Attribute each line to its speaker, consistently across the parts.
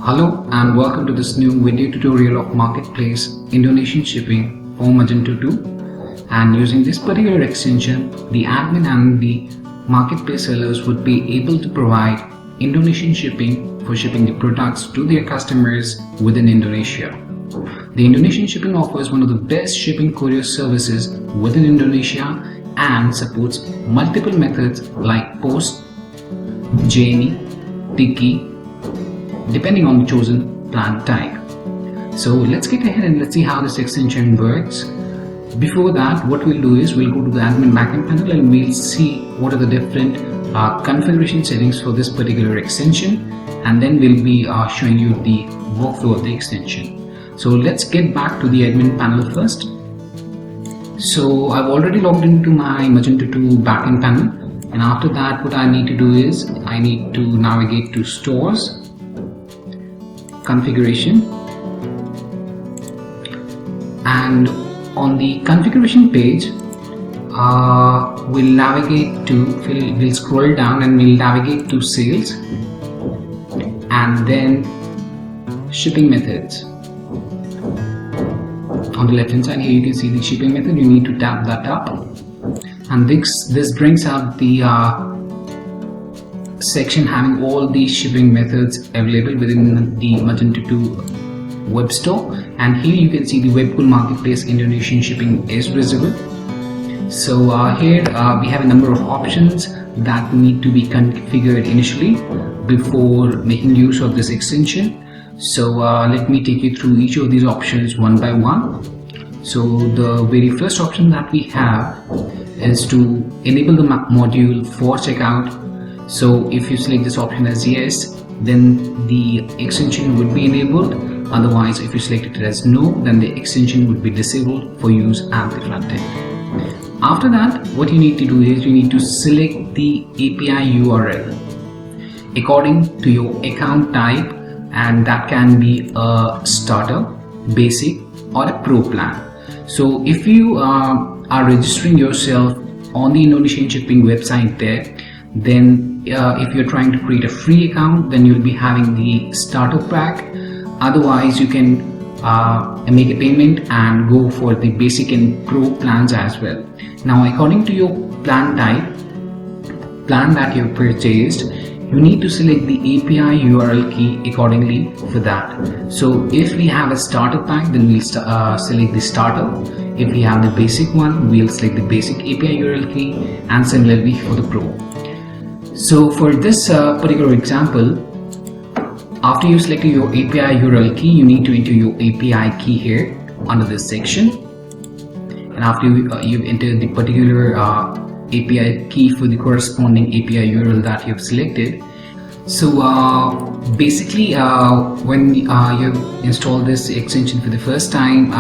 Speaker 1: Hello and welcome to this new video tutorial of Marketplace Indonesian shipping for Magento 2. And using this particular extension, the admin and the marketplace sellers would be able to provide Indonesian shipping for shipping the products to their customers within Indonesia. The Indonesian shipping offers one of the best shipping courier services within Indonesia and supports multiple methods like post, JNE, Tiki, depending on the chosen plan type. So let's get ahead and let's see how this extension works. Before that, what we'll do is we'll go to the admin backend panel and we'll see what are the different configuration settings for this particular extension, and then we'll be showing you the workflow of the extension. So let's get back to the admin panel first. So I've already logged into my Magento 2 backend panel, and after that what I need to do is I need to navigate to stores, configuration, and on the configuration page we'll scroll down and we'll navigate to sales and then shipping methods. On the left hand side here you can see the shipping method. You need to tap that up, and this brings up the section having all the shipping methods available within the Magento 2 web store. And here you can see the webcool marketplace Indonesian shipping is visible. So here we have a number of options that need to be configured initially before making use of this extension. So let me take you through each of these options one by one. So the very first option that we have is to enable the module for checkout. So if you select this option as yes, then the extension would be enabled. Otherwise, if you select it as no, then the extension would be disabled for use at the front end. After that, what you need to do is you need to select the API URL according to your account type, and that can be a starter, basic, or a pro plan. So if you are registering yourself on the Indonesian shipping website there, then if you're trying to create a free account, then you'll be having the starter pack. Otherwise, you can make a payment and go for the basic and pro plans as well. Now, according to your plan type, plan that you've purchased, you need to select the API URL key accordingly for that. So if we have a starter pack, then we'll select the starter. If we have the basic one, we'll select the basic API URL key, and similarly for the pro. So for this particular example, after you select your API URL key, you need to enter your API key here under this section. And after you've entered the particular API key for the corresponding API URL that you've selected. So basically when you install this extension for the first time,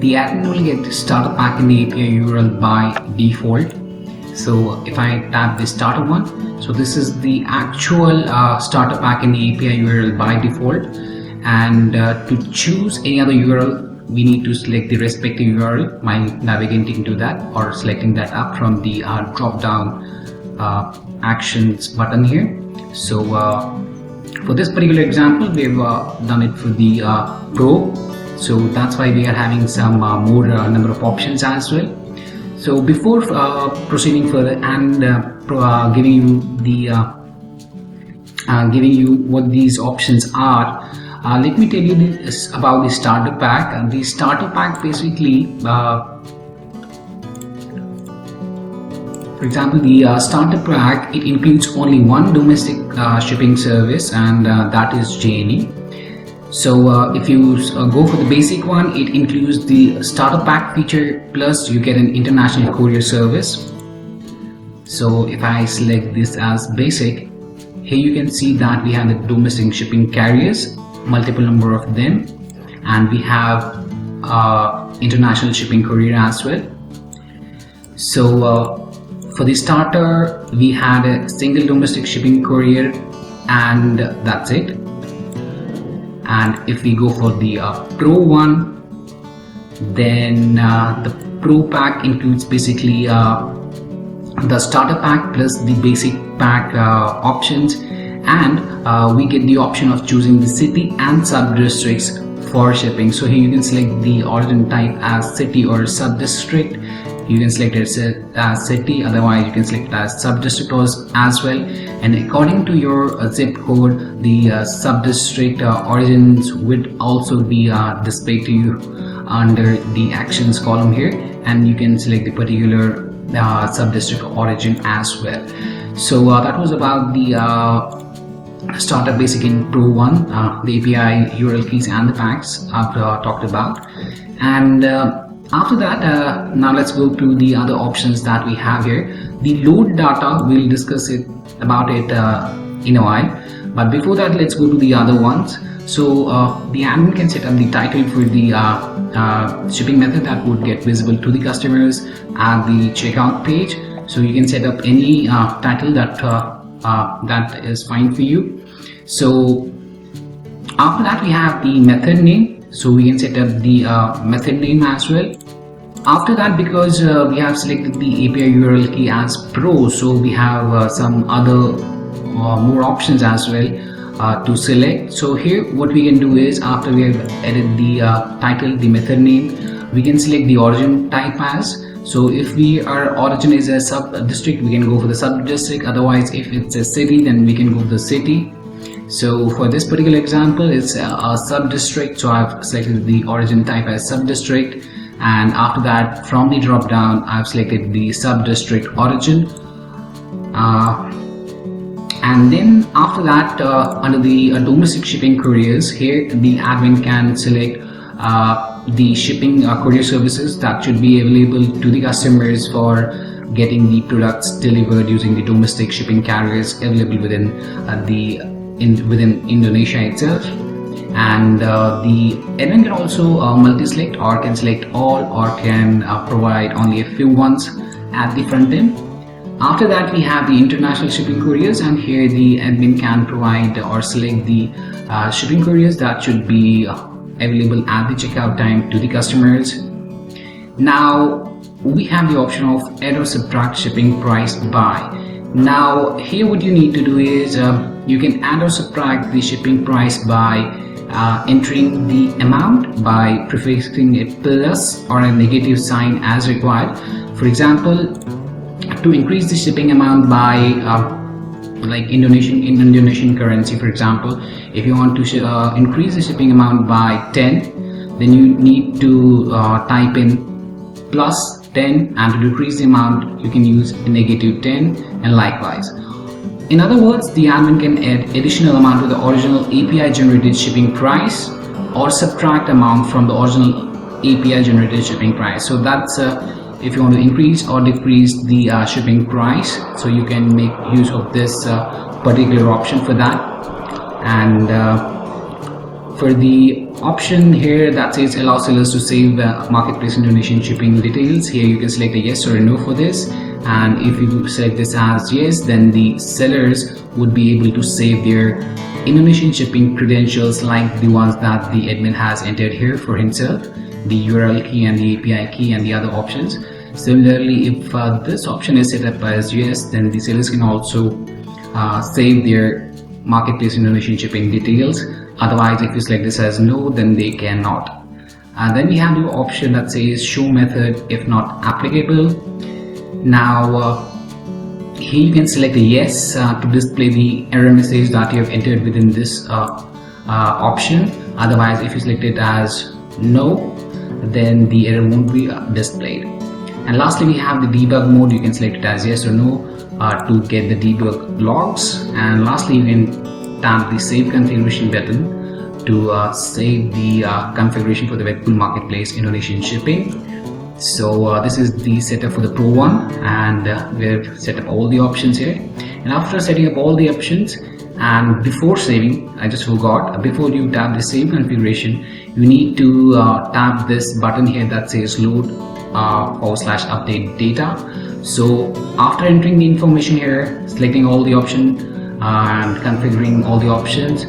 Speaker 1: the admin will get the starter pack in the API URL by default. So if I tap the starter one, so this is the actual starter pack in the API URL by default, and to choose any other URL we need to select the respective URL by navigating to that or selecting that up from the drop down actions button here. So for this particular example, we've done it for the pro, so that's why we are having some more number of options as well. So before proceeding further and giving you what these options are, let me tell you this about the starter pack. The starter pack basically, for example, the starter pack, it includes only one domestic shipping service, and that is JNE. So if you go for the basic one, it includes the starter pack feature plus you get an international courier service. So if I select this as basic, here you can see that we have the domestic shipping carriers, multiple number of them, and we have international shipping courier as well. So for the starter, we had a single domestic shipping courier, and that's it. And if we go for the pro one, then the pro pack includes basically the starter pack plus the basic pack options, and we get the option of choosing the city and sub-districts for shipping. So here you can select the origin type as city or sub-district. You can select it as city, otherwise you can select it as sub-district as well, and according to your zip code, the sub-district origins would also be displayed to you under the actions column here, and you can select the particular sub-district origin as well. So that was about the Startup Basic in Pro 1, the API, URL keys and the packs I've talked about. And after that, now let's go to the other options that we have here. The load data, we'll discuss about it in a while, but before that, let's go to the other ones. So the admin can set up the title for the shipping method that would get visible to the customers at the checkout page. So you can set up any title that is fine for you. So after that, we have the method name. So we can set up the method name as well. After that, because we have selected the API URL key as Pro, so we have some other more options as well to select. So here what we can do is, after we have added the title, the method name, we can select the origin type as. So if our origin is a sub-district, we can go for the sub-district. Otherwise, if it's a city, then we can go for the city. So for this particular example, it's a sub-district, so I've selected the origin type as sub-district, and after that, from the drop down, I've selected the sub-district origin, and then after that, under the domestic shipping couriers, here the admin can select the shipping courier services that should be available to the customers for getting the products delivered using the domestic shipping carriers available within Indonesia itself. And the admin can also multi-select, or can select all, or can provide only a few ones at the front end. After that, we have the international shipping couriers, and here the admin can provide or select the shipping couriers that should be available at the checkout time to the customers. Now we have the option of add or subtract shipping price by. Now here what you need to do is you can add or subtract the shipping price by entering the amount by prefixing a plus or a negative sign as required. For example, to increase the shipping amount by like Indonesian currency, for example, if you want to increase the shipping amount by 10, then you need to type in plus 10, and to decrease the amount you can use negative 10, and likewise. In other words, the admin can add additional amount to the original API generated shipping price or subtract amount from the original API generated shipping price. So that's if you want to increase or decrease the shipping price, so you can make use of this particular option for that. And for the option here that says allow sellers to save marketplace Indonesian shipping details, here you can select a yes or a no for this, and if you select this as yes, then the sellers would be able to save their Indonesian shipping credentials like the ones that the admin has entered here for himself, the URL key and the API key and the other options. Similarly, if this option is set up as yes, then the sellers can also save their marketplace Indonesian shipping details. Otherwise, if you select this as no, then they cannot. Then we have the option that says show method if not applicable. Now here you can select a yes to display the error message that you have entered within this option. Otherwise, if you select it as no, then the error won't be displayed. And lastly, we have the debug mode. You can select it as yes or no to get the debug logs. And lastly, you can tap the save configuration button to save the configuration for the Webpool Marketplace Indonesian shipping. So this is the setup for the Pro one, and we've set up all the options here. And after setting up all the options, and before saving, I just forgot, before you tap the save configuration, you need to tap this button here that says load /update data. So after entering the information here, selecting all the options and configuring all the options,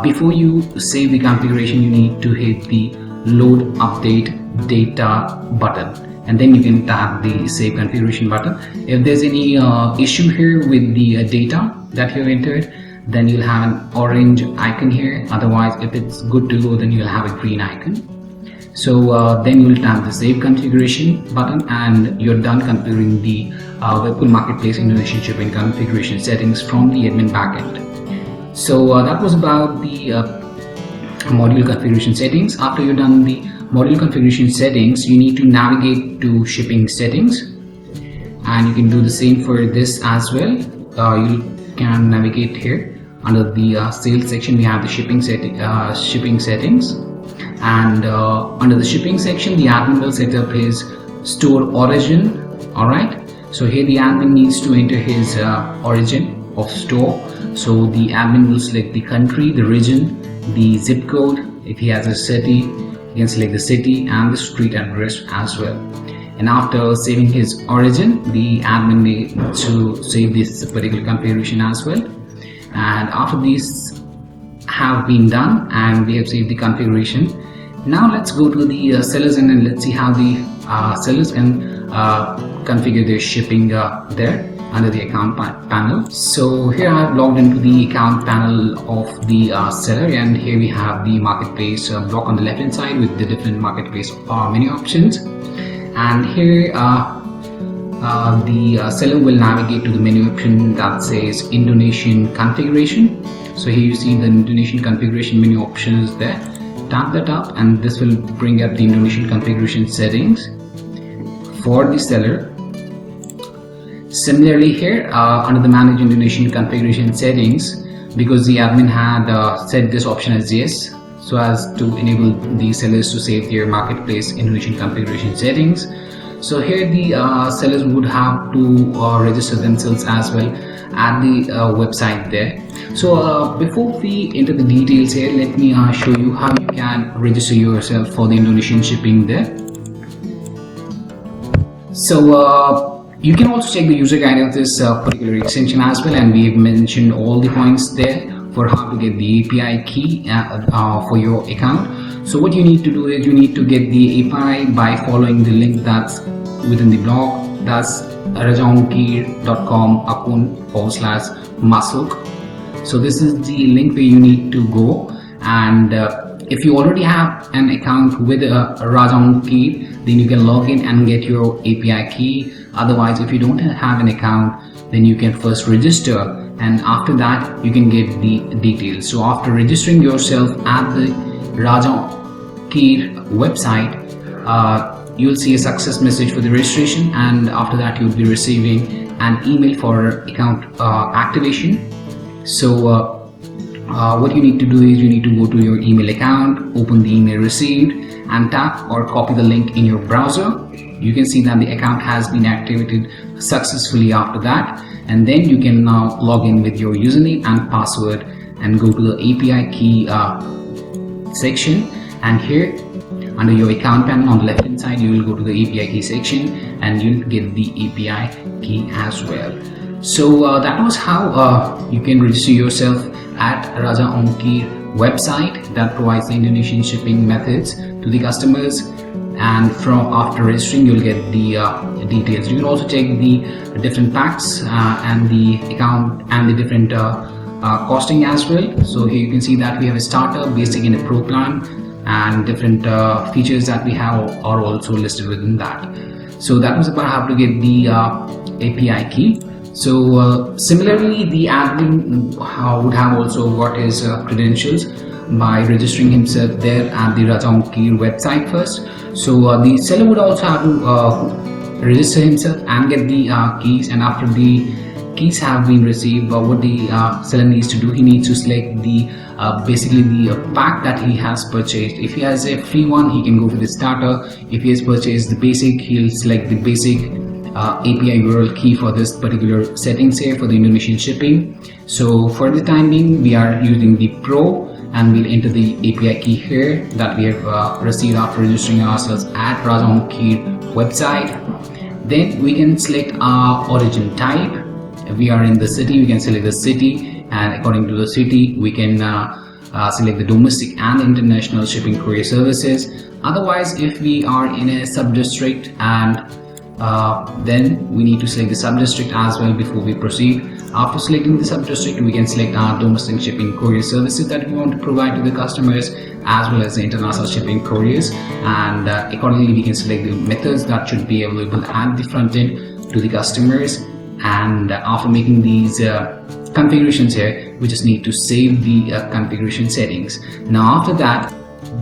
Speaker 1: before you save the configuration, you need to hit the load update data button, and then you can tap the save configuration button. If there's any issue here with the data that you have entered, then you'll have an orange icon here. Otherwise, if it's good to go, then you'll have a green icon. So then you'll tap the save configuration button, and you're done configuring the Webcool Marketplace Indonesian shipping configuration settings from the admin backend. So that was about the module configuration settings. After you're done the module configuration settings, you need to navigate to shipping settings, and you can do the same for this as well. You can navigate here under the sales section. We have the shipping settings, and under the shipping section, the admin will set up his store origin. Alright, so here the admin needs to enter his origin of store. So the admin will select the country, the region, the zip code. If he has a city, you can select the city and the street address as well. And after saving his origin, the admin needs to save this particular configuration as well. And after these have been done and we have saved the configuration, now let's go to the sellers and let's see how the sellers can configure their shipping there under the account panel. So here I have logged into the account panel of the seller, and here we have the marketplace block on the left hand side with the different marketplace menu options. And here the seller will navigate to the menu option that says Indonesian configuration. So here you see the Indonesian configuration menu options there. Tap that up and this will bring up the Indonesian configuration settings for the seller. Similarly here under the manage Indonesian configuration settings, because the admin had set this option as yes, so as to enable the sellers to save their marketplace Indonesian configuration settings. So here the sellers would have to register themselves as well at the website there. So before we enter the details here, let me show you how you can register yourself for the Indonesian shipping there. So you can also check the user guide of this particular extension as well, and we've mentioned all the points there for how to get the API key for your account. So what you need to do is you need to get the API by following the link that's within the blog. That's rajaongkir.com/masuk. So this is the link where you need to go, and if you already have an account with Raja Ongkir, then you can log in and get your API key. Otherwise, if you don't have an account, then you can first register, and after that you can get the details. So after registering yourself at the Raja Ongkir website, you'll see a success message for the registration, and after that you'll be receiving an email for account activation. So what you need to do is you need to go to your email account, open the email received, and tap or copy the link in your browser. You can see that the account has been activated successfully after that, and then you can now log in with your username and password and go to the API key section. And here under your account panel on the left hand side, you will go to the API key section and you'll get the API key as well. So that was how you can register yourself at Raja Ongkir website that provides the Indonesian shipping methods to the customers, and from after registering you'll get the details. You can also check the different packs and the account and the different costing as well. So here you can see that we have a starter, basic and a pro plan, and different features that we have are also listed within that. So that was about how to get the API key. So similarly, the admin would have also got his credentials by registering himself there at the Raja Ongkir website first. So the seller would also have to register himself and get the keys, and after the keys have been received, what the seller needs to do, he needs to select the basically the pack that he has purchased. If he has a free one, he can go for the starter. If he has purchased the basic, he'll select the basic API URL key for this particular settings here for the Indonesian shipping. So for the time being, we are using the Pro, and we'll enter the API key here that we have received after registering ourselves at Raja Ongkir website. Then we can select our origin type. If we are in the city, we can select the city, and according to the city we can select the domestic and international shipping courier services. Otherwise, if we are in a sub-district and Then we need to select the sub-district as well before we proceed. After selecting the sub-district, we can select our domestic shipping courier services that we want to provide to the customers, as well as the international shipping couriers, and accordingly we can select the methods that should be available at the front end to the customers. And after making these configurations here, we just need to save the configuration settings. Now after that,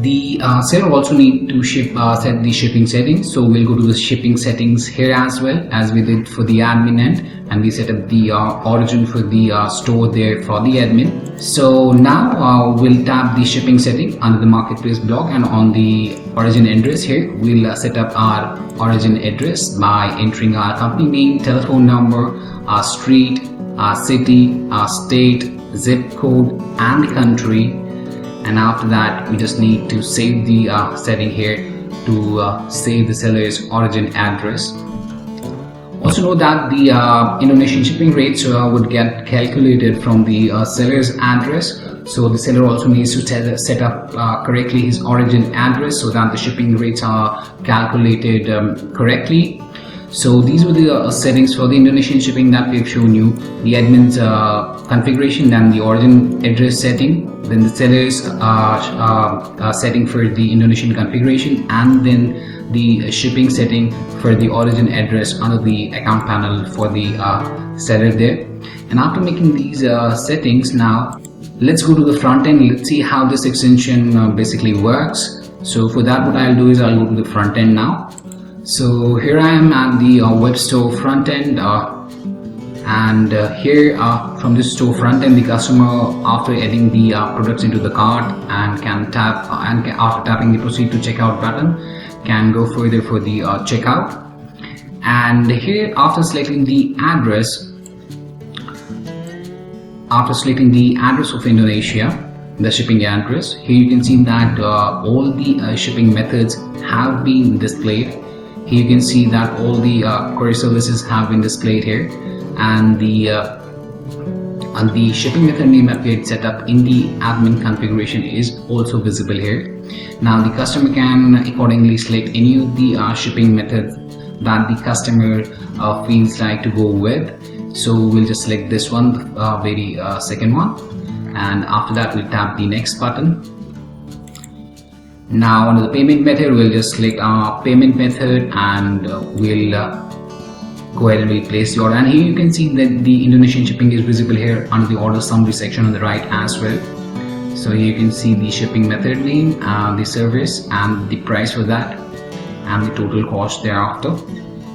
Speaker 1: the seller also need to set the shipping settings, so we'll go to the shipping settings here as well as we did for the admin end, and we set up the origin for the store there for the admin. So now we'll tap the shipping setting under the marketplace block, and on the origin address here we'll set up our origin address by entering our company name, telephone number, our street, our city, our state, zip code and the country. And after that we just need to save the setting here to save the seller's origin address. Also note that the Indonesian shipping rates would get calculated from the seller's address, so the seller also needs to set up correctly his origin address so that the shipping rates are calculated correctly. So these were the settings for the Indonesian shipping that we've shown you: the admin's configuration, then the origin address setting, then the seller's setting for the Indonesian configuration, and then the shipping setting for the origin address under the account panel for the seller there. And after making these settings, now let's go to the front end. Let's see how this extension basically works. So for that, what I'll do is I'll go to the front end now. So here I am at the web store front end, and here from this store front end, the customer, after adding the products into the cart, and can tap, and after tapping the proceed to checkout button, can go further for the checkout. And here, after selecting the address of Indonesia, the shipping address, here you can see that all the shipping methods have been displayed. Here you can see that all the courier services have been displayed here, and the shipping method name that we had set up in the admin configuration is also visible here. Now the customer can accordingly select any of the shipping methods that the customer feels like to go with. So we'll just select this one, the very second one, and after that we'll tap the next button. Now under the payment method, we'll just select our payment method, and we'll go ahead and we'll place the order. And here you can see that the Indonesian shipping is visible here under the order summary section on the right as well. So here you can see the shipping method name, the service and the price for that, and the total cost thereafter.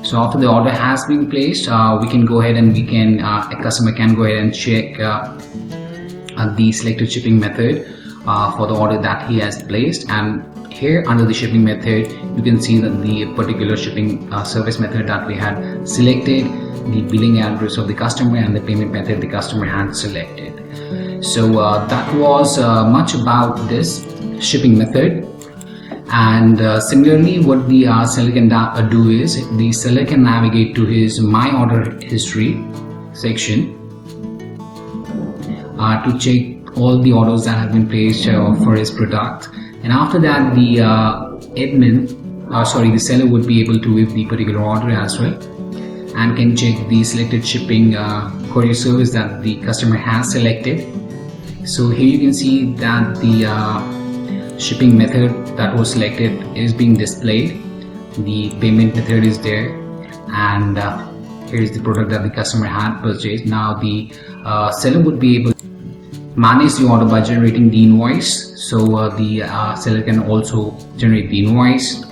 Speaker 1: So after the order has been placed, we can go ahead and a customer can go ahead and check the selected shipping method for the order that he has placed. And here under the shipping method, you can see that the particular shipping service method that we had selected, the billing address of the customer, and the payment method the customer had selected. So that was much about this shipping method. And similarly, what the seller can do is the seller can navigate to his my order history section to check all the orders that have been placed for his product. And after that, the the seller would be able to view the particular order as well, and can check the selected shipping courier service that the customer has selected. So here you can see that the shipping method that was selected is being displayed, the payment method is there, and here is the product that the customer had purchased. Now the seller would be able to manage the order by generating the invoice. So the seller can also generate the invoice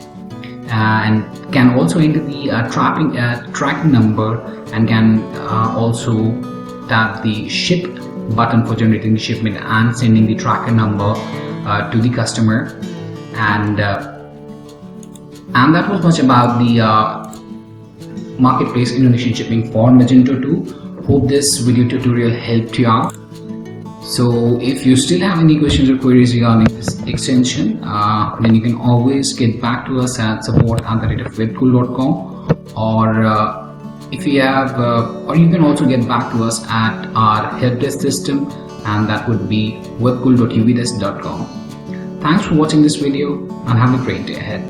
Speaker 1: and can also enter the tracking number, and can also tap the ship button for generating the shipment and sending the tracker number to the customer. And that was much about the marketplace Indonesian shipping for Magento 2. Hope this video tutorial helped you out. So if you still have any questions or queries regarding this extension, then you can always get back to us at support@webcool.com, or if you have or you can also get back to us at our help desk system, and that would be webcool.uvdesk.com. Thanks for watching this video, and have a great day ahead.